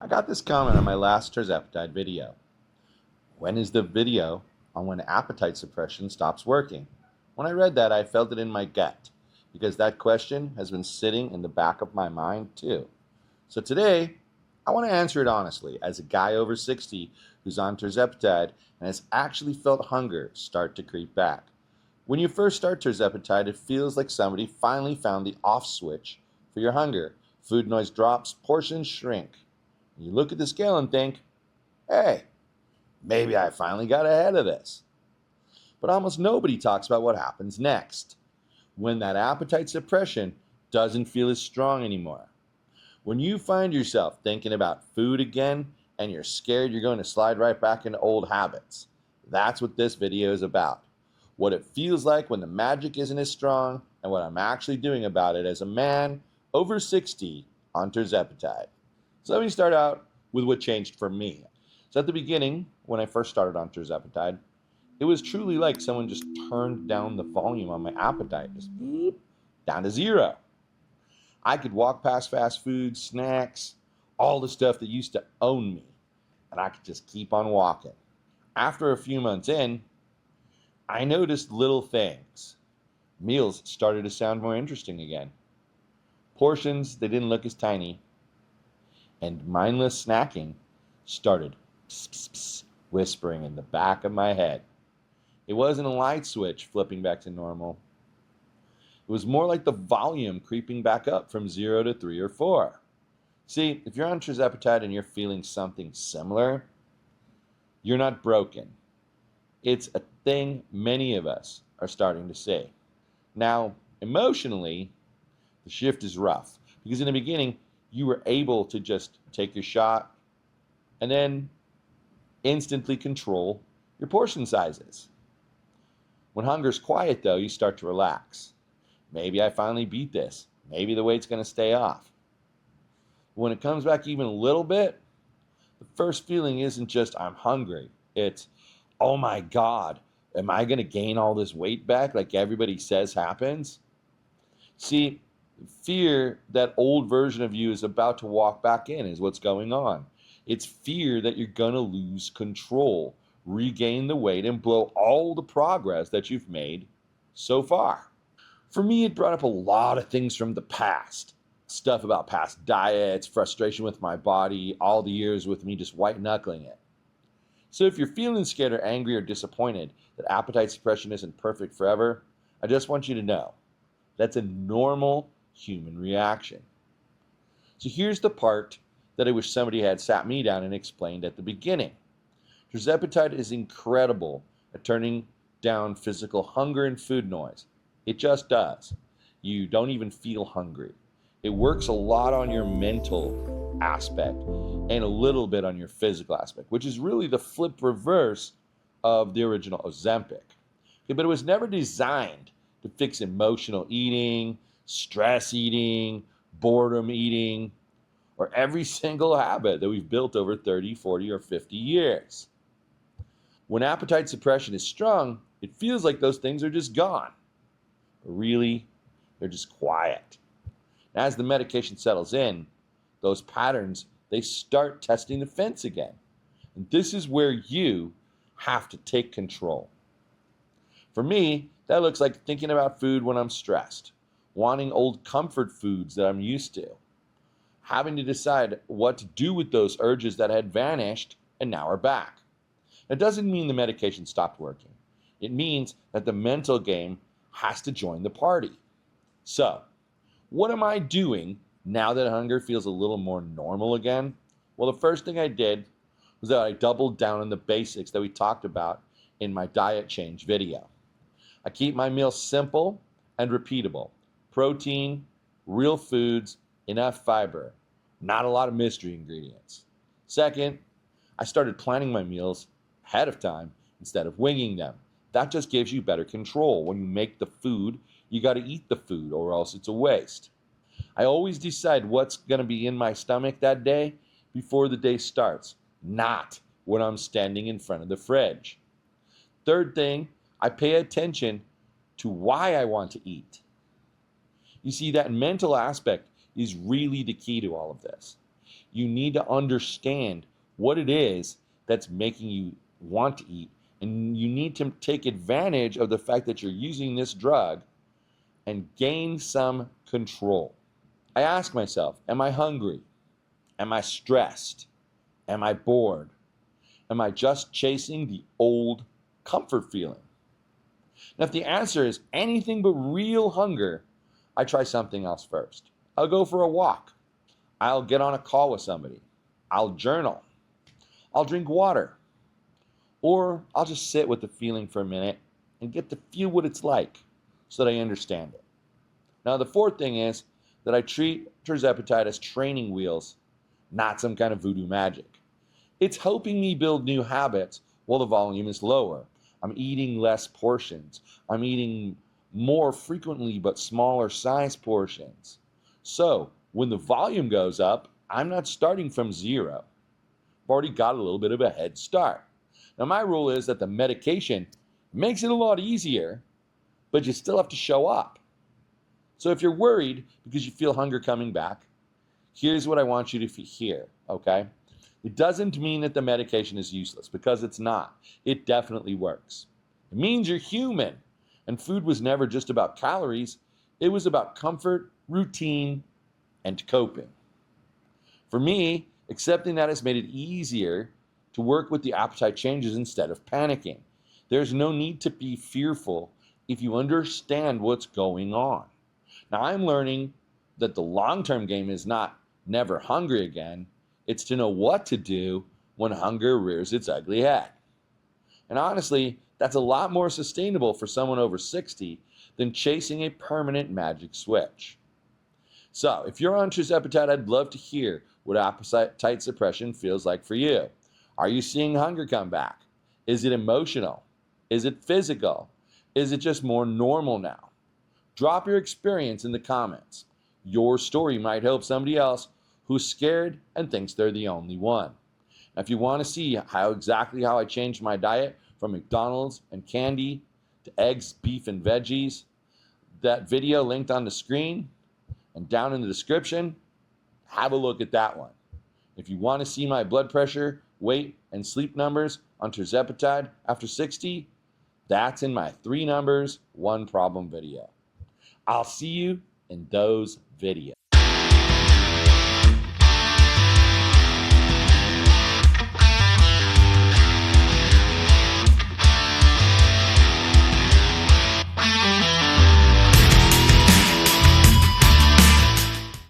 I got this comment on my last Tirzepatide video. When is the video on when appetite suppression stops working? When I read that, I felt it in my gut because that question has been sitting in the back of my mind too. So today, I want to answer it honestly as a guy over 60 who's on Tirzepatide and has actually felt hunger start to creep back. When you first start Tirzepatide, it feels like somebody finally found the off switch for your hunger. Food noise drops, portions shrink. You look at the scale and think, hey, maybe I finally got ahead of this. But almost nobody talks about what happens next when that appetite suppression doesn't feel as strong anymore. When you find yourself thinking about food again and you're scared you're going to slide right back into old habits, that's what this video is about. What it feels like when the magic isn't as strong and what I'm actually doing about it as a man over 60 on Tirzepatide. So let me start out with what changed for me. So at the beginning, when I first started on Tirzepatide, it was truly like someone just turned down the volume on my appetite, just beep, down to zero. I could walk past fast food, snacks, all the stuff that used to own me, and I could just keep on walking. After a few months in, I noticed little things. Meals started to sound more interesting again. Portions, they didn't look as tiny, and mindless snacking started pss, pss, pss, whispering in the back of my head. It wasn't a light switch flipping back to normal. It was more like the volume creeping back up from 0 to 3 or 4. See, if you're on Tirzepatide and you're feeling something similar, you're not broken. It's a thing many of us are starting to see. Now, emotionally, the shift is rough because in the beginning, you were able to just take your shot and then instantly control your portion sizes. When hunger's quiet, though, you start to relax. Maybe I finally beat this. Maybe the weight's going to stay off. When it comes back even a little bit, the first feeling isn't just I'm hungry. It's, oh my God, am I going to gain all this weight back like everybody says happens? See, fear that old version of you is about to walk back in is what's going on. It's fear that you're going to lose control, regain the weight, and blow all the progress that you've made so far. For me, it brought up a lot of things from the past. Stuff about past diets, frustration with my body, all the years with me just white knuckling it. So if you're feeling scared or angry or disappointed that appetite suppression isn't perfect forever, I just want you to know that's a normal human reaction. So here's the part that I wish somebody had sat me down and explained at the beginning. Tirzepatide is incredible at turning down physical hunger and food noise. It just does. You don't even feel hungry. It works a lot on your mental aspect and a little bit on your physical aspect, which is really the flip reverse of the original Ozempic. Okay, but it was never designed to fix emotional eating, stress eating, boredom eating, or every single habit that we've built over 30, 40, or 50 years. When appetite suppression is strong, it feels like those things are just gone. But really, they're just quiet. And as the medication settles in, those patterns, they start testing the fence again. And this is where you have to take control. For me, that looks like thinking about food when I'm stressed, wanting old comfort foods that I'm used to, having to decide what to do with those urges that had vanished and now are back. That doesn't mean the medication stopped working. It means that the mental game has to join the party. So, what am I doing now that hunger feels a little more normal again? Well, the first thing I did was that I doubled down on the basics that we talked about in my diet change video. I keep my meals simple and repeatable. Protein, real foods, enough fiber, not a lot of mystery ingredients. Second, I started planning my meals ahead of time instead of winging them. That just gives you better control. When you make the food, you got to eat the food or else it's a waste. I always decide what's going to be in my stomach that day before the day starts, not when I'm standing in front of the fridge. Third thing, I pay attention to why I want to eat. You see, that mental aspect is really the key to all of this. You need to understand what it is that's making you want to eat. And you need to take advantage of the fact that you're using this drug and gain some control. I ask myself, am I hungry? Am I stressed? Am I bored? Am I just chasing the old comfort feeling? Now, if the answer is anything but real hunger, I try something else first. I'll go for a walk. I'll get on a call with somebody. I'll journal. I'll drink water. Or I'll just sit with the feeling for a minute and get to feel what it's like so that I understand it. Now, the fourth thing is that I treat Tirzepatide as training wheels, not some kind of voodoo magic. It's helping me build new habits while the volume is lower. I'm eating less portions. I'm eating more frequently but smaller size portions. So when the volume goes up, I'm not starting from zero. I've already got a little bit of a head start. Now, my rule is that the medication makes it a lot easier, but you still have to show up. So if you're worried because you feel hunger coming back, here's what I want you to hear, okay? It doesn't mean that the medication is useless, because it's not. It definitely works. It means you're human, and food was never just about calories. It was about comfort, routine, and coping. For me, accepting that has made it easier to work with the appetite changes instead of panicking. There's no need to be fearful if you understand what's going on. Now, I'm learning that the long-term game is not never hungry again. It's to know what to do when hunger rears its ugly head. And honestly, that's a lot more sustainable for someone over 60 than chasing a permanent magic switch. So, if you're on Tirzepatide, I'd love to hear what appetite suppression feels like for you. Are you seeing hunger come back? Is it emotional? Is it physical? Is it just more normal now? Drop your experience in the comments. Your story might help somebody else who's scared and thinks they're the only one. Now, if you want to see how I changed my diet from McDonald's and candy to eggs, beef, and veggies, that video linked on the screen and down in the description, have a look at that one. If you want to see my blood pressure, weight, and sleep numbers on Tirzepatide after 60, that's in my 3 numbers, 1 problem video. I'll see you in those videos.